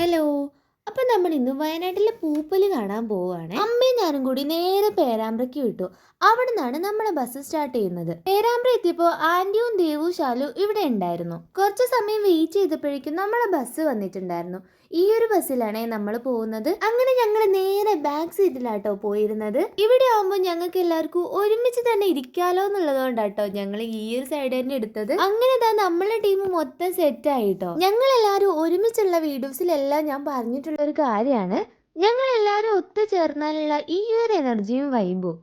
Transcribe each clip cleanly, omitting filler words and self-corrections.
Hello. അപ്പം നമ്മൾ ഇന്ന് വയനാട്ടിലെ പൂപ്പല് കാണാൻ പോവുകയാണ്. അമ്മയും ഞാനും കൂടി നേരെ പേരാമ്പ്രയ്ക്ക് വിട്ടു. അവിടെ നിന്നാണ് നമ്മളെ ബസ് സ്റ്റാർട്ട് ചെയ്യുന്നത്. പേരാമ്പ്ര എത്തിയപ്പോൾ ആന്റിയും ദേവും ശാലു ഇവിടെ ഉണ്ടായിരുന്നു. കുറച്ച് സമയം വെയിറ്റ് ചെയ്തപ്പോഴേക്കും നമ്മളെ ബസ് വന്നിട്ടുണ്ടായിരുന്നു. ഈ ഒരു ബസ്സിലാണേ നമ്മൾ പോകുന്നത്. അങ്ങനെ ഞങ്ങൾ നേരെ ബാക്ക് സീറ്റിലാട്ടോ പോയിരുന്നത്. ഇവിടെ ആവുമ്പോൾ ഞങ്ങൾക്ക് എല്ലാവർക്കും ഒരുമിച്ച് തന്നെ ഇരിക്കാലോ എന്നുള്ളതുകൊണ്ടാട്ടോ ഞങ്ങൾ ഈ ഒരു സൈഡ് തന്നെ എടുത്തത്. അങ്ങനെ നമ്മളെ ടീം മൊത്തം സെറ്റ് ആയിട്ടോ. ഞങ്ങൾ എല്ലാവരും ഒരുമിച്ചുള്ള വീഡിയോസിലെല്ലാം ഞാൻ പറഞ്ഞിട്ടുള്ള ഒരു കാര്യമാണ്, ഞങ്ങൾ എല്ലാവരും ഒത്തുചേർന്നാലുള്ള ഈ ഒരു എനർജിയും വൈബും.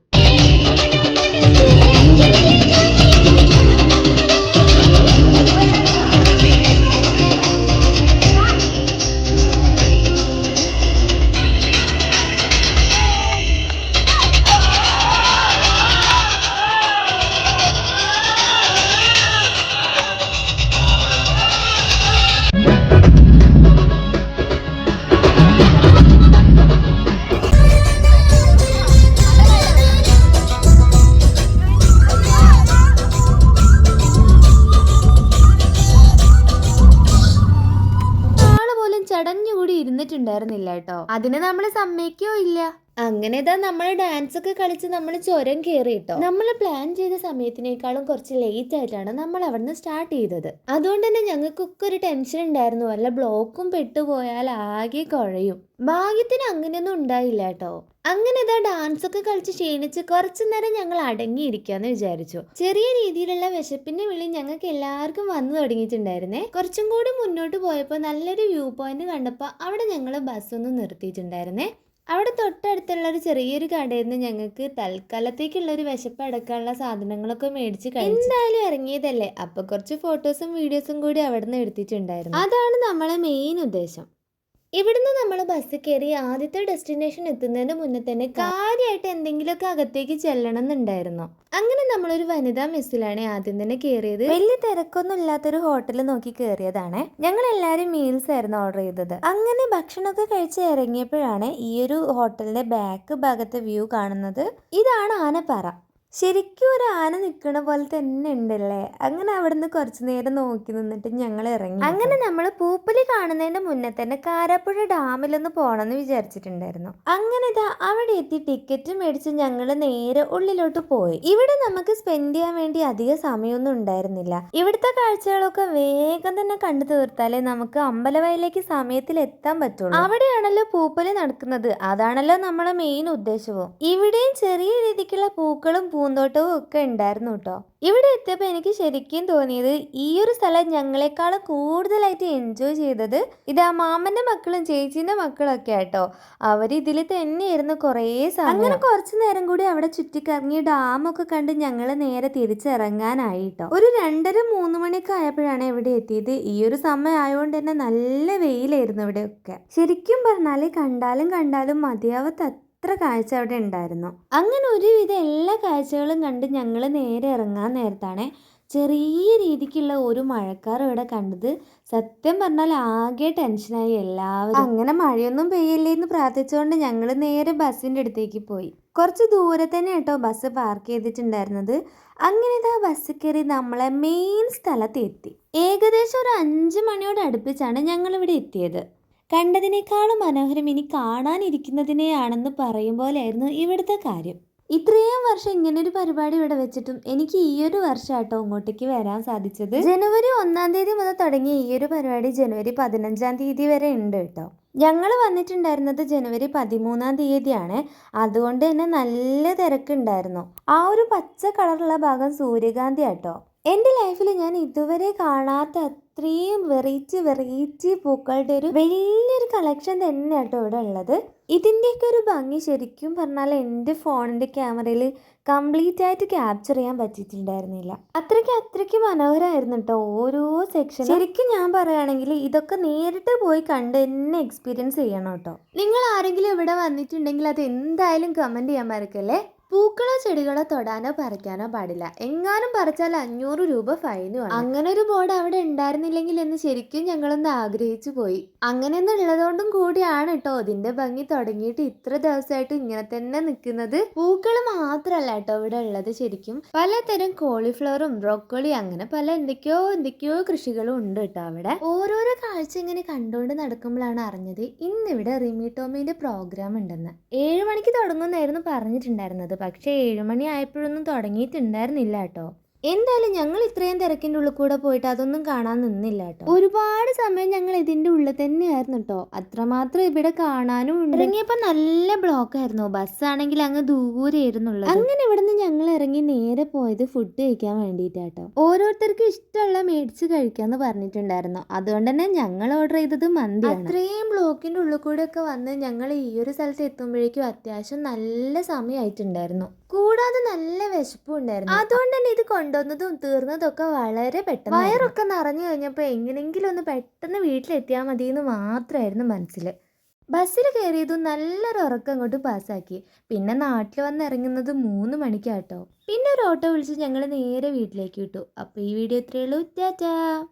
ചടഞ്ഞുകൂടി ഇരുന്നിട്ടുണ്ടായിരുന്നില്ല കേട്ടോ. അതിന് നമ്മൾ സമ്മതിക്കോ ഇല്ല. അങ്ങനെ നമ്മൾ ഡാൻസ് ഒക്കെ കളിച്ച് നമ്മൾ ചുരം കയറിയിട്ടോ. നമ്മൾ പ്ലാൻ ചെയ്ത സമയത്തിനേക്കാളും കുറച്ച് ലേറ്റ് ആയിട്ടാണ് നമ്മൾ അവിടുന്ന് സ്റ്റാർട്ട് ചെയ്തത്. അതുകൊണ്ട് തന്നെ ഞങ്ങൾക്കൊക്കെ ഒരു ടെൻഷൻ ഉണ്ടായിരുന്നു, വല്ല ബ്ലോക്കും പെട്ടുപോയാൽ ആകെ കുഴയും. ഭാഗ്യത്തിന് അങ്ങനെയൊന്നും ഉണ്ടായില്ല കേട്ടോ. അങ്ങനെ ഡാൻസ് ഒക്കെ കളിച്ച് ക്ഷീണിച്ച് കുറച്ചു നേരം ഞങ്ങൾ അടങ്ങിയിരിക്കാന്ന് വിചാരിച്ചു. ചെറിയ രീതിയിലുള്ള വിശപ്പിന്റെ വിളി ഞങ്ങൾക്ക് എല്ലാവർക്കും വന്നു തുടങ്ങിയിട്ടുണ്ടായിരുന്നേ. കുറച്ചും കൂടി മുന്നോട്ട് പോയപ്പോൾ നല്ലൊരു വ്യൂ പോയിന്റ് കണ്ടപ്പോൾ അവിടെ ഞങ്ങൾ ബസ് ഒന്ന് നിർത്തിയിട്ടുണ്ടായിരുന്നേ. അവിടെ തൊട്ടടുത്തുള്ള ഒരു ചെറിയൊരു കടയിൽ നിന്ന് ഞങ്ങൾക്ക് തൽക്കാലത്തേക്കുള്ള ഒരു വിശപ്പ് അടക്കാനുള്ള സാധനങ്ങളൊക്കെ മേടിച്ച് കഴിച്ചു. എന്തായാലും ഇറങ്ങിയതല്ലേ, അപ്പൊ കുറച്ച് ഫോട്ടോസും വീഡിയോസും കൂടി അവിടെ നിന്ന് എടുത്തിട്ടുണ്ടായിരുന്നു. അതാണ് നമ്മളെ മെയിൻ ഉദ്ദേശം. ഇവിടുന്ന് നമ്മൾ ബസ് കയറി ആദ്യത്തെ ഡെസ്റ്റിനേഷൻ എത്തുന്നതിന് മുന്നേ തന്നെ കാര്യമായിട്ട് എന്തെങ്കിലുമൊക്കെ അകത്തേക്ക് ചെല്ലണം എന്നുണ്ടായിരുന്നു. അങ്ങനെ നമ്മളൊരു വനിതാ മെസ്സിലാണ് ആദ്യം തന്നെ കയറിയത്. വലിയ തിരക്കൊന്നും ഇല്ലാത്തൊരു ഹോട്ടൽ നോക്കി കയറിയതാണ്. ഞങ്ങൾ എല്ലാവരും മീൽസ് ആയിരുന്നു ഓർഡർ ചെയ്തത്. അങ്ങനെ ഭക്ഷണമൊക്കെ കഴിച്ച് ഇറങ്ങിയപ്പോഴാണ് ഈ ഒരു ഹോട്ടലിന്റെ ബാക്ക് ഭാഗത്തെ വ്യൂ കാണുന്നത്. ഇതാണ് ആനപ്പാറ. ശരിക്കും ഒരു ആന നിൽക്കണ പോലെ തന്നെ ഉണ്ടല്ലേ. അങ്ങനെ അവിടുന്ന് കുറച്ചു നേരം നോക്കി നിന്നിട്ട് ഞങ്ങൾ ഇറങ്ങി. അങ്ങനെ നമ്മൾ പൂപ്പലി കാണുന്നതിന്റെ മുന്നേ തന്നെ കാരാപ്പുഴ ഡാമിലൊന്ന് പോകണമെന്ന് വിചാരിച്ചിട്ടുണ്ടായിരുന്നു. അങ്ങനെ അവിടെ എത്തി ടിക്കറ്റ് മേടിച്ച് ഞങ്ങൾ നേരെ ഉള്ളിലോട്ട് പോയി. ഇവിടെ നമുക്ക് സ്പെൻഡ് ചെയ്യാൻ വേണ്ടി അധിക സമയമൊന്നും ഉണ്ടായിരുന്നില്ല. ഇവിടുത്തെ കാഴ്ചകളൊക്കെ വേഗം തന്നെ കണ്ടു തീർത്താലേ നമുക്ക് അമ്പലവയലിലേക്ക് സമയത്തിൽ എത്താൻ പറ്റുള്ളൂ. അവിടെയാണല്ലോ പൂപ്പലി നടക്കുന്നത്, അതാണല്ലോ നമ്മളെ മെയിൻ ഉദ്ദേശവും. ഇവിടെയും ചെറിയ രീതിക്കുള്ള പൂക്കളും പൂന്തോട്ടവും ഒക്കെ ഉണ്ടായിരുന്നു കേട്ടോ. ഇവിടെ എത്തിയപ്പോൾ എനിക്ക് ശരിക്കും തോന്നിയത് ഈ ഒരു സ്ഥലം ഞങ്ങളെക്കാളും കൂടുതലായിട്ട് എൻജോയ് ചെയ്തത് ഇതാ മാമന്റെ മക്കളും ചേച്ചീന്റെ മക്കളൊക്കെ ആട്ടോ. അവരിതിൽ തന്നെയായിരുന്നു കുറേ സമയം. അങ്ങനെ കുറച്ചു നേരം കൂടി അവിടെ ചുറ്റിക്കറങ്ങി ഡാമൊക്കെ കണ്ട് ഞങ്ങൾ നേരെ തിരിച്ചിറങ്ങാനായിട്ടോ. ഒരു 2:30-3 മണിയൊക്കെ ആയപ്പോഴാണ് ഇവിടെ എത്തിയത്. ഈ ഒരു സമയം ആയതുകൊണ്ട് തന്നെ നല്ല വെയിലായിരുന്നു ഇവിടെയൊക്കെ. ശരിക്കും പറഞ്ഞാൽ കണ്ടാലും മതിയാവത്ത അത്ര കാഴ്ച അവിടെ ഉണ്ടായിരുന്നു. അങ്ങനെ ഒരുവിധം എല്ലാ കാഴ്ചകളും കണ്ട് ഞങ്ങൾ നേരെ ഇറങ്ങാൻ നേരത്താണ് ചെറിയ രീതിക്കുള്ള ഒരു മഴക്കാർ ഇവിടെ കണ്ടത്. സത്യം പറഞ്ഞാൽ ആകെ ടെൻഷനായി എല്ലാവരും. അങ്ങനെ മഴയൊന്നും പെയ്യല്ലേന്ന് പ്രാർത്ഥിച്ചുകൊണ്ട് ഞങ്ങൾ നേരെ ബസ്സിൻ്റെ അടുത്തേക്ക് പോയി. കുറച്ച് ദൂരെ തന്നെ കേട്ടോ ബസ് പാർക്ക് ചെയ്തിട്ടുണ്ടായിരുന്നത്. അങ്ങനെ ബസ് കയറി നമ്മളെ മെയിൻ സ്ഥലത്ത് എത്തി. ഏകദേശം ഒരു 5 മണിയോട് അടുപ്പിച്ചാണ് ഞങ്ങളിവിടെ എത്തിയത്. കണ്ടതിനേക്കാളും മനോഹരം ഇനി കാണാനിരിക്കുന്നതിനെയാണെന്ന് പറയും പോലെയായിരുന്നു ഇവിടുത്തെ കാര്യം. ഇത്രയും വർഷം ഇങ്ങനൊരു പരിപാടി ഇവിടെ വെച്ചിട്ടും എനിക്ക് ഈ ഒരു വർഷമാട്ടോ ഇങ്ങോട്ടേക്ക് വരാൻ സാധിച്ചത്. ജനുവരി 1-ാം തീയതി മുതൽ തുടങ്ങിയ ഈ ഒരു പരിപാടി ജനുവരി 15-ാം തീയതി വരെ ഉണ്ട് കേട്ടോ. ഞങ്ങൾ വന്നിട്ടുണ്ടായിരുന്നത് ജനുവരി 13-ാം തീയതിയാണ്. അതുകൊണ്ട് തന്നെ നല്ല തിരക്കുണ്ടായിരുന്നു. ആ ഒരു പച്ച കളറുള്ള ഭാഗം സൂര്യകാന്തി ആട്ടോ. എൻ്റെ ലൈഫിൽ ഞാൻ ഇതുവരെ കാണാത്ത അത്രയും വെറൈറ്റി പൂക്കളുടെ ഒരു വലിയൊരു കളക്ഷൻ തന്നെ കേട്ടോ ഇവിടെ ഉള്ളത്. ഇതിൻ്റെയൊക്കെ ഒരു ഭംഗി ശരിക്കും പറഞ്ഞാൽ എൻ്റെ ഫോണിൻ്റെ ക്യാമറയിൽ കംപ്ലീറ്റ് ആയിട്ട് ക്യാപ്ചർ ചെയ്യാൻ പറ്റിയിട്ടുണ്ടായിരുന്നില്ല. അത്രയ്ക്ക് മനോഹരമായിരുന്നു കേട്ടോ ഓരോ സെക്ഷൻ. ശരിക്കും ഞാൻ പറയുകയാണെങ്കിൽ ഇതൊക്കെ നേരിട്ട് പോയി കണ്ട് എന്നെ എക്സ്പീരിയൻസ് ചെയ്യണം കേട്ടോ. നിങ്ങൾ ആരെങ്കിലും ഇവിടെ വന്നിട്ടുണ്ടെങ്കിൽ അത് എന്തായാലും കമൻറ്റ് ചെയ്യാൻ മറക്കല്ലേ. പൂക്കളോ ചെടികളോ തൊടാനോ പറിക്കാനോ പാടില്ല. എങ്ങാനും പറിച്ചാൽ 500 രൂപ ഫൈനുമാണ്. അങ്ങനെ ഒരു ബോർഡ് അവിടെ ഉണ്ടായിരുന്നില്ലെങ്കിൽ എന്ന് ശരിക്കും ഞങ്ങളൊന്ന് ആഗ്രഹിച്ചു പോയി. അങ്ങനെയൊന്നും ഉള്ളതുകൊണ്ടും കൂടിയാണ് കേട്ടോ ഇതിന്റെ ഭംഗി തുടങ്ങിയിട്ട് ഇത്ര ദിവസമായിട്ട് ഇങ്ങനെ തന്നെ നിൽക്കുന്നത്. പൂക്കൾ മാത്രമല്ല കേട്ടോ ഇവിടെ ഉള്ളത്. ശരിക്കും പലതരം കോളിഫ്ലവറും ബ്രോക്കോളി അങ്ങനെ പല എന്തൊക്കെയോ കൃഷികളും ഉണ്ട് കേട്ടോ അവിടെ. ഓരോരോ കാഴ്ച ഇങ്ങനെ കണ്ടുകൊണ്ട് നടക്കുമ്പോഴാണ് അറിഞ്ഞത് ഇന്നിവിടെ റിമി ടോമിന്റെ പ്രോഗ്രാം ഉണ്ടെന്ന്. 7 മണിക്ക് തുടങ്ങുമെന്നായിരുന്നു പറഞ്ഞിട്ടുണ്ടായിരുന്നത്. പക്ഷേ 7 മണി ആയപ്പോഴൊന്നും തുടങ്ങിയിട്ടുണ്ടായിരുന്നില്ല കേട്ടോ. എന്തായാലും ഞങ്ങൾ ഇത്രയും തിരക്കിൻ്റെ ഉള്ളിൽ കൂടെ പോയിട്ട് അതൊന്നും കാണാൻ നിന്നില്ല കേട്ടോ. ഒരുപാട് സമയം ഞങ്ങൾ ഇതിൻ്റെ ഉള്ളിൽ തന്നെയായിരുന്നു കേട്ടോ. അത്രമാത്രം ഇവിടെ കാണാനും ഉണ്ട്. ഇറങ്ങിയപ്പോൾ നല്ല ബ്ലോക്ക് ആയിരുന്നു. ബസ്സാണെങ്കിൽ അങ്ങ് ദൂരെയായിരുന്നുള്ളത്. അങ്ങനെ ഇവിടുന്ന് ഞങ്ങൾ ഇറങ്ങി നേരെ പോയത് ഫുഡ് കഴിക്കാൻ വേണ്ടിയിട്ടാട്ടോ. ഓരോരുത്തർക്കും ഇഷ്ടമുള്ള മേടിച്ച് കഴിക്കാന്ന് പറഞ്ഞിട്ടുണ്ടായിരുന്നു. അതുകൊണ്ട് തന്നെ ഞങ്ങൾ ഓർഡർ ചെയ്തത് മന്തിയാണ്. അത്രയും ബ്ലോക്കിൻ്റെ ഉള്ളിൽ കൂടെ ഒക്കെ വന്ന് ഞങ്ങൾ ഈ ഒരു സ്ഥലത്ത് എത്തുമ്പോഴേക്കും അത്യാവശ്യം നല്ല സമയമായിട്ടുണ്ടായിരുന്നു. കൂടാതെ നല്ല വിശപ്പും ഉണ്ടായിരുന്നു. അതുകൊണ്ട് തന്നെ ഇത് കൊണ്ടുവന്നതും തീർന്നതും ഒക്കെ വളരെ പെട്ടെന്ന്. വയറൊക്കെ നിറഞ്ഞു കഴിഞ്ഞപ്പോൾ എങ്ങനെയെങ്കിലും ഒന്ന് പെട്ടെന്ന് വീട്ടിലെത്തിയാൽ മതി എന്ന് മാത്രമായിരുന്നു മനസ്സിൽ. ബസ്സിൽ കയറിയതും നല്ലൊരു ഉറക്കം അങ്ങോട്ട് പാസ്സാക്കി. പിന്നെ നാട്ടിൽ വന്ന് ഇറങ്ങുന്നത് 3 മണിക്കാട്ടോ. പിന്നെ ഒരു ഓട്ടോ വിളിച്ച് ഞങ്ങൾ നേരെ വീട്ടിലേക്ക് വിട്ടു. അപ്പോൾ ഈ വീഡിയോ ഇത്രയേ ഉള്ളൂ. ടാറ്റാ.